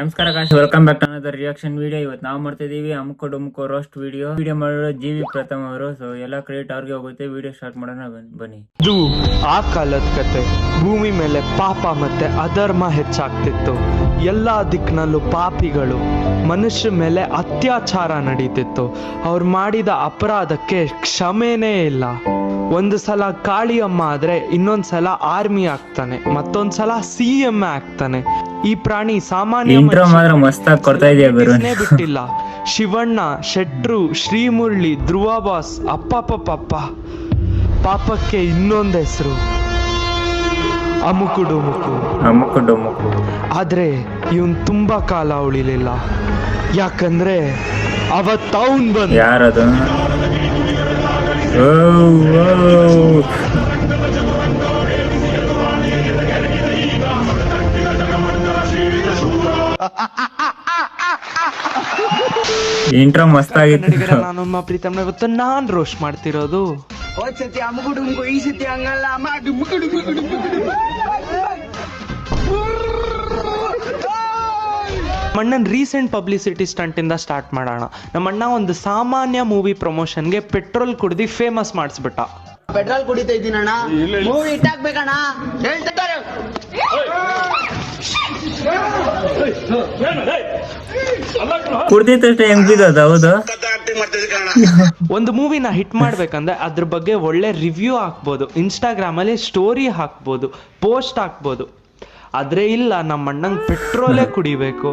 ನಮಸ್ಕಾರ guys, welcome back to another reaction video. ಇವತ್ತು ನಾವು ಮಾಡ್ತಾ ಇದೀವಿ ಅಮ್ಕೋ ಡುಮ್ಕೋ ರೋಸ್ಟ್ ವಿಡಿಯೋ ಮಾಡಿರೋ ಜೀವಿ ಪ್ರಥಮ್ ಅವರು. ಸೊ ಎಲ್ಲ ಕ್ರೆಡಿಟ್ ಅವ್ರಿಗೆ ಹೋಗುತ್ತೆ. ವಿಡಿಯೋ ಸ್ಟಾರ್ಟ್ ಮಾಡೋಣ ಬನ್ನಿ. ಇದು ಆ ಕಾಲದ ಕತೆ. ಭೂಮಿ ಮೇಲೆ ಪಾಪ ಮತ್ತೆ ಅಧರ್ಮ ಹೆಚ್ಚಾಗ್ತಿತ್ತು. ಎಲ್ಲಾ ದಿಕ್ಕಿನಲ್ಲೂ ಪಾಪಿಗಳು. ಮನುಷ್ಯ ಮೇಲೆ ಅತ್ಯಾಚಾರ ನಡೀತಿತ್ತು. ಅವ್ರು ಮಾಡಿದ ಅಪರಾಧಕ್ಕೆ ಕ್ಷಮೆನೇ ಇಲ್ಲ. ಒಂದು ಸಲ ಕಾಳಿಯಮ್ಮ ಆದ್ರೆ ಇನ್ನೊಂದ್ಸಲ ಆರ್ಮಿ ಆಗ್ತಾನೆ, ಮತ್ತೊಂದ್ಸಲ CM ಆಗ್ತಾನೆ. ಈ ಪ್ರಾಣಿ ಸಾಮಾನ್ಯ ಬಿಟ್ಟಿಲ್ಲ. ಶಿವಣ್ಣ, ಶೆಟ್ರು, ಶ್ರೀಮುರಳಿ, ಧ್ರುವ ಬಾಸ್, ಅಪ್ಪಪ್ಪ ಪಾಪಕ್ಕೆ ಇನ್ನೊಂದು ಹೆಸರು ಅಮುಕು ಡುಮುಕು. ಆದ್ರೆ ಇವನ್ ತುಂಬಾ ಕಾಲ ಉಳಿಲಿಲ್ಲ. ಯಾಕಂದ್ರೆ ಅವತ್ತವನ್ ಬಂದ. ಯಾರದು? ಇಂಟ್ರೋ ಮಸ್ತ್ ಆಗಿತ್ತು. ನಾನು ಪ್ರೀತಮ್, ಇವತ್ತು ನಾನ್ ರೋಸ್ಟ್ ಮಾಡ್ತಿರೋದು. ಈ ಸತಿ ಹಂಗಲ್ಲ. ನಮ್ಮಣ್ಣನ್ ರೀಸೆಂಟ್ ಪಬ್ಲಿಸಿಟಿ ಸ್ಟಂಟ್ ಇಂದ ಸ್ಟಾರ್ಟ್ ಮಾಡೋಣ. ನಮ್ಮಣ್ಣ ಒಂದು ಸಾಮಾನ್ಯ ಮೂವಿ ಪ್ರಮೋಷನ್ಗೆ ಪೆಟ್ರೋಲ್ ಕುಡ್ದು ಫೇಮಸ್ ಮಾಡಿಸ್ಬಿಟ್ಟ. ಪೆಟ್ರೋಲ್ ಕುಡಿತಾ ಇದ್ದೀನಣ್ಣ, ಮೂವಿ ಇಟ್ಟಾಕ್ಬೇಕಣ್ಣ ಹೇಳ್ತಾರೆ. ಕುಡ್ದಿತ್ತಷ್ಟೇ ಹೆಂಗಿದ. ಹೌದು, ಒಂದು ಮೂವಿನ ಹಿಟ್ ಮಾಡ್ಬೇಕಂದ್ರೆ ಅದ್ರ ಬಗ್ಗೆ ಒಳ್ಳೆ ರಿವ್ಯೂ ಹಾಕ್ಬೋದು, ಇನ್ಸ್ಟಾಗ್ರಾಮ್ ಅಲ್ಲಿ ಸ್ಟೋರಿ ಹಾಕ್ಬೋದು, ಪೋಸ್ಟ್ ಹಾಕ್ಬೋದು. ಆದ್ರೆ ಇಲ್ಲ, ನಮ್ಮಣ್ಣಂಗ್ ಪೆಟ್ರೋಲೇ ಕುಡಿಬೇಕು.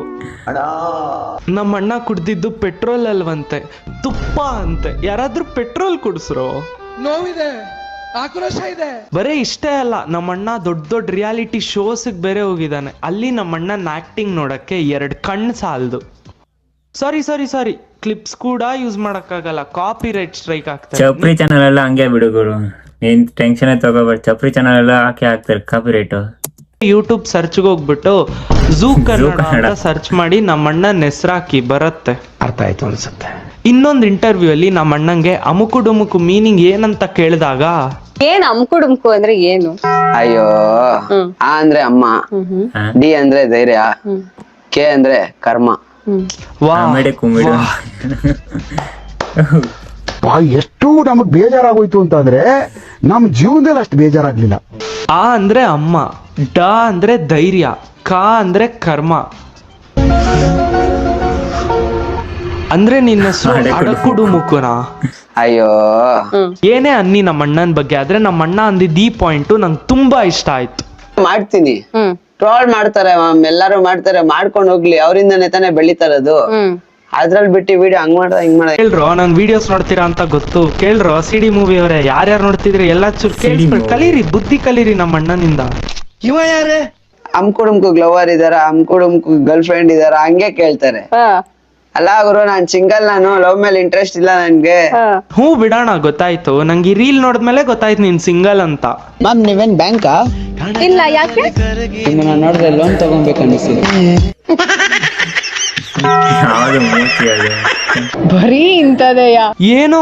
ನಮ್ಮಣ್ಣ ಕುಡ್ದಿದ್ದು ಪೆಟ್ರೋಲ್ ಅಲ್ವಂತೆ, ತುಪ್ಪ ಅಂತೆ. ಯಾರಾದ್ರೂ ಪೆಟ್ರೋಲ್ ಕುಡಿಸ್ರೋ? ನೋವಿದೆ, ಆಕ್ರೋಶ ಇದೆ. ಬರೀ ಇಷ್ಟೇ ಅಲ್ಲ, ನಮ್ಮಣ್ಣ ದೊಡ್ಡ ರಿಯಾಲಿಟಿ ಶೋಸ್ಗೆ ಬೇರೆ ಹೋಗಿದ್ದಾನೆ. ಅಲ್ಲಿ ನಮ್ಮಣ್ಣನ ಆಕ್ಟಿಂಗ್ ನೋಡಕ್ಕೆ 2 ಕಣ್ಣು ಸಾಲದು. ಸಾರಿ ಕ್ಲಿಪ್ಸ್ ಕೂಡ ಯೂಸ್ ಮಾಡಕ್ಕಾಗಲ್ಲ, ಕಾಪಿ ರೈಟ್ ಸ್ಟ್ರೈಕ್ ಆಗ್ತದೆ. ಚಪ್ರಿ ಚಾನಲ್ ಎಲ್ಲ ಹಂಗೆ ಬಿಡುಗರು, ಏನ್ ಟೆನ್ಷನ್ ತಗೋಬೇಡ. ಚಪ್ರಿ ಚಾನಲ್ ಎಲ್ಲ ಹಾಕ್ತಾರೆ ಕಾಪಿ ರೈಟ್. ಯೂಟ್ಯೂಬ್ ಸರ್ಚ್ಗೆ ಹೋಗ್ಬಿಟ್ಟು ಝೂ ಕನ್ನಡ ಸರ್ಚ್ ಮಾಡಿ ನಮ್ಮಣ್ಣನ ಹೆಸರಾಕಿ ಬರುತ್ತೆ. ಅರ್ಥ ಆಯ್ತು ಅನ್ಸುತ್ತೆ. ಇನ್ನೊಂದು ಇಂಟರ್ವ್ಯೂ ಅಲ್ಲಿ ನಮ್ಮಣ್ಣಂಗೆ ಅಮುಕು ಡುಮುಕು ಮೀನಿಂಗ್ ಏನಂತ ಕೇಳಿದಾಗ, ಏನ್ ಅಮ್ಕು ಡುಮ್ಕು ಅಂದ್ರೆ ಏನು? ಅಯ್ಯೋ, ಆ ಅಂದ್ರೆ ಅಮ್ಮ, ಡಿ ಅಂದ್ರೆ ಧೈರ್ಯ, ಕೆ ಅಂದ್ರೆ ಕರ್ಮ. ಕುಮಿಡು ಎಷ್ಟು ನಮಗ್ ಬೇಜಾರಾಗೋಯ್ತು ಅಂತಂದ್ರೆ ನಮ್ ಜೀವನದಲ್ಲಿ ಅಷ್ಟು ಬೇಜಾರಾಗ್ಲಿಲ್ಲ. ಆ ಅಂದ್ರೆ ಅಮ್ಮ, ಡ ಅಂದ್ರೆ ಧೈರ್ಯ, ಕ ಅಂದ್ರೆ ಕರ್ಮ. ಅಂದ್ರೆ ನಿನ್ನ ಹೆಸರು ಅಡಕುಡು ಮುಕ್ಕುನ. ಅಯ್ಯೋ, ಏನೇ ಅನ್ನಿ ನಮ್ಮ ಅಣ್ಣನ ಬಗ್ಗೆ, ಆದ್ರೆ ನಮ್ಮ ಅಣ್ಣ ಅಂದಿದ್ದ ಈ ಪಾಯಿಂಟ್ ನಂಗೆ ತುಂಬಾ ಇಷ್ಟ ಆಯ್ತು. ಮಾಡ್ತೀನಿ. ಟ್ರೋಲ್ ಮಾಡ್ತಾರೆ, ಎಲ್ಲಾರು ಮಾಡ್ತಾರೆ, ಮಾಡ್ಕೊಂಡು ಹೋಗ್ಲಿ, ಅವರಿಂದನೇ ತಾನೇ ಬೆಳಿತಾರದು. ಅದ್ರಲ್ಲಿ ಬಿಟ್ಟು ವಿಡಿಯೋ ಹಂಗ್ ಮಾಡ್ದ ಹಿಂಗ್ ಮಾಡ. ಕೇಳ್ರೋ, ನಂಗ್ ವಿಡಿಯೋಸ್ ನೋಡ್ತೀರಾ ಅಂತ ಗೊತ್ತು. ಕೇಳ್ರೋ CD ಮೂವಿ ಅವರೇ, ಯಾರ್ಯಾರು ನೋಡ್ತಿದ್ರಿ ಎಲ್ಲ ಕಲೀರಿ, ಬುದ್ಧಿ ಕಲೀರಿ ನಮ್ಮ ಅಣ್ಣನಿಂದ. ಇವ ಯಾರೇ? ಅಮ್ಕುಡುಮ್ಕು ಗ್ಲವರ್ ಇದಾರ, ಅಮ್ಕುಡುಮ್ಕು ಗರ್ಲ್ ಫ್ರೆಂಡ್ ಇದಾರ, ಹಂಗೆ ಕೇಳ್ತಾರೆ. ಅಲ್ಲ ಗುರು, ನಾನ್ ಸಿಂಗಲ್, ನಾನು ಲವ್ ಮೇಲೆ ಇಂಟ್ರೆಸ್ಟ್ ಇಲ್ಲ ನನ್ಗೆ. ಹ್ಞೂ ಬಿಡೋಣ, ಗೊತ್ತಾಯ್ತು. ನಂಗೆ ಈ ರೀಲ್ ನೋಡಿದ್ಮೇಲೆ ಗೊತ್ತಾಯ್ತು ನೀನ್ ಸಿಂಗಲ್ ಅಂತ. ಮ್ಯಾಮ್, ನೀವೇನ್ ಬ್ಯಾಂಕಾ? ಇಲ್ಲ, ಯಾಕೆ? ನಿಮ್ಮನ್ನ ನೋಡಿದ್ರೆ ಲೋನ್ ತಗೊಬೇಕು ಅನಿಸಿದೆ. ಬರೀ ಇಂತದೆಯಾ? ಏನೋ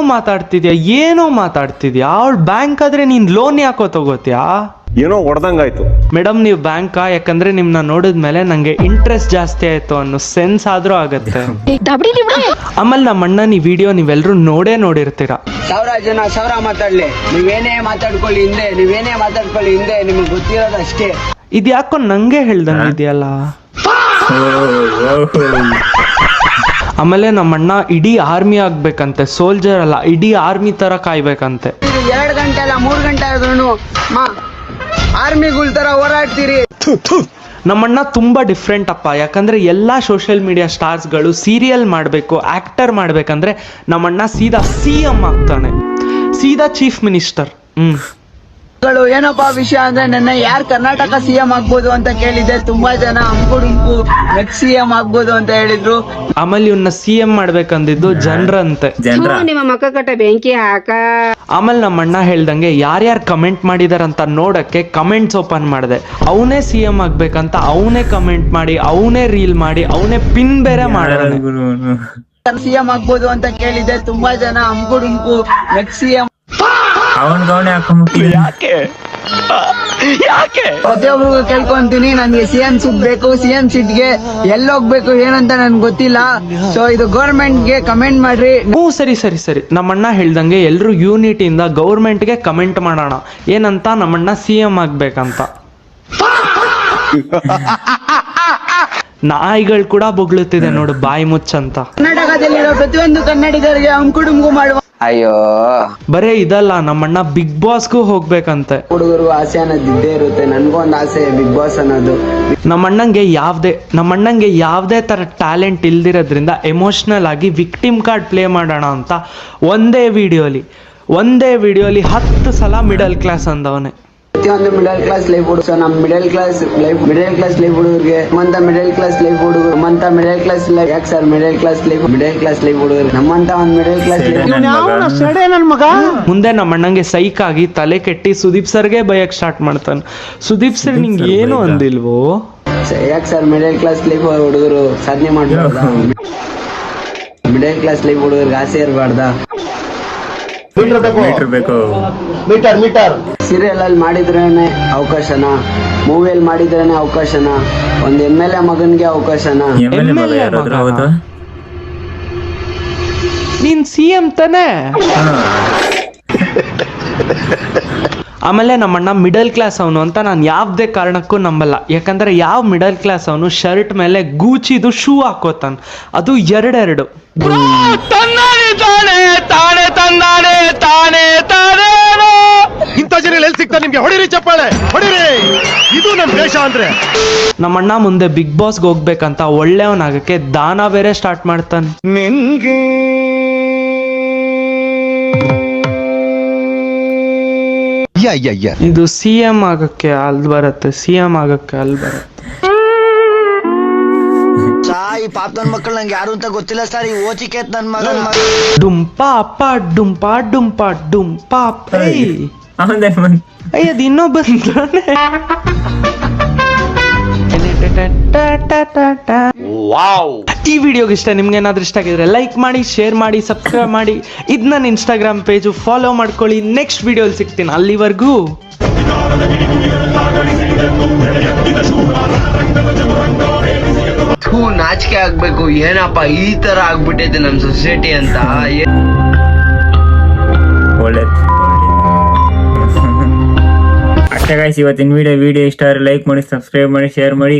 ಮಾತಾಡ್ತಿದ್ಯಾ. ಅವಳು ಬ್ಯಾಂಕ್ ಆದ್ರೆ ನೀನ್ ಲೋನ್ ಯಾಕೋ ತಗೋತ್ಯಾ? ಏನೋ ಹೊಡೆದಂಗಾಯ್ತು. ಮೇಡಮ್, ನೀವು ಬ್ಯಾಂಕಾ? ಯಾಕಂದ್ರೆ ನಿಮ್ನ ನೋಡಿದ್ಮೇಲೆ ನಂಗೆ ಇಂಟ್ರೆಸ್ಟ್ ಜಾಸ್ತಿ ಆಯ್ತು ಅನ್ನೋ ಸೆನ್ಸ್ ಆದ್ರೂ ಆಗತ್ತೆ. ಆಮೇಲೆ ನಮ್ಮ ಅಣ್ಣನ ಈ ವಿಡಿಯೋ ನೀವೆಲ್ರೂ ನೋಡಿರ್ತೀರ. 1000 ಜನ 1000 ಮಾತಾಡ್ಲಿ, ನೀವೇನೇ ಮಾತಾಡ್ಕೊಳ್ಳಿ ಹಿಂದೆ ನಿಮ್ಗೆ ಗೊತ್ತಿರೋದು ಅಷ್ಟೇ. ಇದ್ಯಾಕೋ ನಂಗೆ ಹೇಳ್ದಂಗಿದ್ಯಲ್ಲ. ಆಮೇಲೆ ನಮ್ಮಣ್ಣ ಇಡೀ ಆರ್ಮಿ ಆಗ್ಬೇಕಂತೆ, ಸೋಲ್ಜರ್ ಅಲ್ಲ, ಇಡೀ ಆರ್ಮಿ ತರ ಕಾಯ್ಬೇಕಂತೆ. 2 ಗಂಟೆ ಅಲ್ಲ 3 ಗಂಟೆ ಆದ್ರೂ ಆರ್ಮಿಗಳ ತರ ಹೋರಾಡ್ತೀರಿ. ನಮ್ಮಣ್ಣ ತುಂಬಾ ಡಿಫ್ರೆಂಟ್ ಅಪ್ಪ. ಯಾಕಂದ್ರೆ ಎಲ್ಲಾ ಸೋಷಿಯಲ್ ಮೀಡಿಯಾ ಸ್ಟಾರ್ಸ್ಗಳು ಸೀರಿಯಲ್ ಮಾಡ್ಬೇಕು, ಆಕ್ಟರ್ ಮಾಡ್ಬೇಕಂದ್ರೆ ನಮ್ಮಣ್ಣ ಸೀದಾ CM ಆಗ್ತಾನೆ, ಸೀದಾ ಚೀಫ್ ಮಿನಿಸ್ಟರ್. ಏನಪ್ಪಾ ವಿಷಯ ಅಂದ್ರೆ, ನನ್ನ ಯಾರು ಕರ್ನಾಟಕ CM ಆಗ್ಬೋದು ಅಂತ ಕೇಳಿದ್ದೆ. ತುಂಬಾ ಜನ ಅಮ್ಕುಡುಮ್ಕು ನೆಕ್ಸ್ಟ್ CM ಆಗ್ಬೋದು ಅಂತ ಹೇಳಿದ್ರು. ಆಮೇಲೆ ಇವನ್ನ CM ಮಾಡ್ಬೇಕಂದಿದ್ದು ಜನರಂತೆ. ನಿಮ್ಮ ಮಕ್ಕ ಕಟ್ಟ ಬೆಂಕಿ ಹಾಕ. ಆಮೇಲೆ ನಮ್ಮ ಅಣ್ಣ ಹೇಳ್ದಂಗೆ ಯಾರ್ಯಾರು ಕಮೆಂಟ್ ಮಾಡಿದಾರಂತ ನೋಡಕ್ಕೆ ಕಮೆಂಟ್ಸ್ ಓಪನ್ ಮಾಡಿದೆ. ಅವನೇ CM ಆಗ್ಬೇಕಂತ ಅವನೇ ಕಮೆಂಟ್ ಮಾಡಿ, ಅವನೇ ರೀಲ್ ಮಾಡಿ, ಅವನೇ ಪಿನ್ ಬೇರೆ ಮಾಡಿದಾನೆ. CM ಆಗ್ಬೋದು ಅಂತ ಕೇಳಿದ್ದೆ. ತುಂಬಾ ಜನ ಅಮ್ಕುಡುಮ್ಕು ನೆಕ್ಸ್ಟ್ CM. ಅವನ್ ಗೌಣೆ ಹಾಕೊಂಡ್ಬಿಟ್ಟು ಯಾಕೆ ಪ್ರತಿಯೊಬ್ಬರಿಗೂ ಕೇಳ್ಕೊಂತೀನಿ, ನನ್ಗೆ CM ಸೀಟ್ ಬೇಕು. CM ಸೀಟ್ಗೆ ಎಲ್ಲೋಗ್ಬೇಕು ಏನಂತ ನನ್ಗೆ ಗೊತ್ತಿಲ್ಲ. ಸೊ ಇದು ಗೌರ್ಮೆಂಟ್ಗೆ ಕಮೆಂಟ್ ಮಾಡ್ರಿ. ಸರಿ ನಮ್ಮಣ್ಣ ಹೇಳ್ದಂಗೆ ಎಲ್ರು ಯೂನಿಟಿಯಿಂದ ಗೌರ್ಮೆಂಟ್ಗೆ ಕಮೆಂಟ್ ಮಾಡೋಣ ಏನಂತ, ನಮ್ಮಣ್ಣ CM ಆಗ್ಬೇಕಂತ. ನಾಯಿಗಳು ಕೂಡ ಬೊಗಳುತ್ತಿದೆ ನೋಡು, ಬಾಯಿ ಮುಚ್ಚಂತ. ಕರ್ನಾಟಕದಲ್ಲಿರೋ ಪ್ರತಿಯೊಂದು ಕನ್ನಡಿಗರಿಗೆ ಅಂಕುಡುಂಬು ಮಾಡುವ. ಅಯ್ಯೋ, ಬರೇ ಇದಲ್ಲ, ನಮ್ಮಣ್ಣ ಬಿಗ್ ಬಾಸ್ಗೂ ಹೋಗ್ಬೇಕಂತೆ. ಹುಡುಗರು ಆಸೆ ಅನ್ನೋದು ಇದ್ದೇ ಇರುತ್ತೆ. ನನ್ಗೂ ಒಂದು ಆಸೆ ಬಿಗ್ ಬಾಸ್ ಅನ್ನೋದು. ನಮ್ಮಣ್ಣಂಗೆ ಯಾವುದೇ ತರ ಟ್ಯಾಲೆಂಟ್ ಇಲ್ದಿರೋದ್ರಿಂದ ಎಮೋಷನಲ್ ಆಗಿ ವಿಕ್ಟಿಮ್ ಕಾರ್ಡ್ ಪ್ಲೇ ಮಾಡೋಣ ಅಂತ ಒಂದೇ ವಿಡಿಯೋಲಿ 10 ಸಲ ಮಿಡಲ್ ಕ್ಲಾಸ್ ಅಂದವನೇ. ಪ್ರತಿಯೊಂದು ಮಿಡಲ್ ಕ್ಲಾಸ್ ಲೈಫ್ ಹುಡುಗ. ಸೊ ನಮ್ ಮಿಡಲ್ ಕ್ಲಾಸ್ ಲೈಫ್ ಹುಡುಗರಿಗೆ ನಮ್ಮಂತ ಮಿಡಲ್ ಕ್ಲಾಸ್ ಲೈಫ್ ಹುಡುಗರು, ನಮ್ಮಂತ ಮಿಡಲ್ ಕ್ಲಾಸ್ ಲೈಫ್. ಯಾಕೆ ಸರ್ ಮಿಡಲ್ ಕ್ಲಾಸ್ ಲೈಫ್ ಹುಡುಗರು, ನಮ್ಮಂತ ಒಂದ್ ಮಿಡಲ್ ಕ್ಲಾಸ್ ಲೈಫ್. ಮುಂದೆ ನಮ್ಮಣ್ಣಂಗೆ ಸೈಕ್ ಆಗಿ ತಲೆ ಕೆಟ್ಟಿ ಸುದೀಪ್ ಸರ್ಗೆ ಬಯಕ್ ಸ್ಟಾರ್ಟ್ ಮಾಡ್ತಾನೆ. ಸುದೀಪ್ ಸರ್ ನಿಂಗೆ ಏನು ಅಂದಿಲ್ವೋ? ಯಾಕೆ ಸರ್ ಮಿಡಲ್ ಕ್ಲಾಸ್ ಲೈಫ್ ಹುಡುಗರು ಸಾಧನೆ ಮಾಡ್ಬಾರ್ದ? ಮಿಡಲ್ ಕ್ಲಾಸ್ ಲೈಫ್ ಹುಡುಗರಿಗೆ ಆಸೆ ಇರಬಾರ್ದ? ಮೀಟರ್ ಸೀರಿಯಲ್ ಅಲ್ಲಿ ಮಾಡಿದ್ರೇನೆ ಅವಕಾಶನ, ಮೂವಿಯಲ್ಲಿ ಮಾಡಿದ್ರೇನೆ ಅವಕಾಶನ, ಒಂದ್ MLA ಮಗನ್ಗೆ ಅವಕಾಶನ. ನೀನ್ CM ತಾನೆ? ಆಮೇಲೆ ನಮ್ಮಣ್ಣ ಮಿಡಲ್ ಕ್ಲಾಸ್ ಅವನು ಅಂತ ನಾನು ಯಾವುದೇ ಕಾರಣಕ್ಕೂ ನಂಬಲ್ಲ. ಯಾಕಂದ್ರೆ ಯಾವ ಮಿಡಲ್ ಕ್ಲಾಸ್ ಅವನು ಶರ್ಟ್ ಮೇಲೆ ಗೂಚಿದು ಶೂ ಹಾಕೋತಾನ, ಅದು ಎರಡೆರಡು. ಇಂಥ ಜನ ಎಲ್ಲಿ ಸಿಗ್ತಾರೆ ನಿಮ್ಗೆ? ಹೊಡಿರಿ ಚಪ್ಪಾಳೆ, ಹೊಡಿರಿ. ಇದು ನಮ್ ದೇಶ ಅಂದ್ರೆ. ನಮ್ಮಣ್ಣ ಮುಂದೆ ಬಿಗ್ ಬಾಸ್ಗೆ ಹೋಗ್ಬೇಕಂತ ಒಳ್ಳೆಯವನಾಗಕ್ಕೆ ದಾನ ಬೇರೆ ಸ್ಟಾರ್ಟ್ ಮಾಡ್ತಾನೆ. ನಿನ್ಗೆ ಇದು CM ಆಗಕ್ಕೆ ಅಲ್ಲಿ ಬರುತ್ತೆ. ಈ ಪಾಪ ನನ್ ಮಕ್ಕಳು ನಂಗೆ ಯಾರು ಅಂತ ಗೊತ್ತಿಲ್ಲ ಸರ್. ಈ ಓಚಿಕೇತ್ ನನ್ ಮಗ. ಡುಂಪಾ ಅಪ್ಪ ಡುಂಪಾ ಅಯ್ಯದ್ ಇನ್ನೂ ಬಂದ್ರೆ. ಈ ವಿಡಿಯೋಗೆ ಇಷ್ಟ ನಿಮ್ಗೆ ಏನಾದ್ರೂ ಇಷ್ಟ ಆಗಿದ್ರೆ ಲೈಕ್ ಮಾಡಿ, ಶೇರ್ ಮಾಡಿ, ಸಬ್ಸ್ಕ್ರೈಬ್ ಮಾಡಿ. ಇದು ನನ್ನ ಇನ್ಸ್ಟಾಗ್ರಾಮ್ ಪೇಜು, ಫಾಲೋ ಮಾಡ್ಕೊಳ್ಳಿ. ನೆಕ್ಸ್ಟ್ ವಿಡಿಯೋಲಿ ಸಿಗ್ತೀನಿ. ಅಲ್ಲಿವರೆಗೂ ನಾಚಿಕೆ ಆಗ್ಬೇಕು. ಏನಪ್ಪ ಈ ತರ ಆಗ್ಬಿಟ್ಟೈತೆ ನಮ್ ಸೊಸೈಟಿ ಅಂತ. ಅಷ್ಟೇ ಗಾಯ್ಸ್, ಇವತ್ತಿನ ವಿಡಿಯೋ ಇಷ್ಟ ಆದರೆ ಲೈಕ್ ಮಾಡಿ, ಸಬ್ಸ್ಕ್ರೈಬ್ ಮಾಡಿ, ಶೇರ್ ಮಾಡಿ.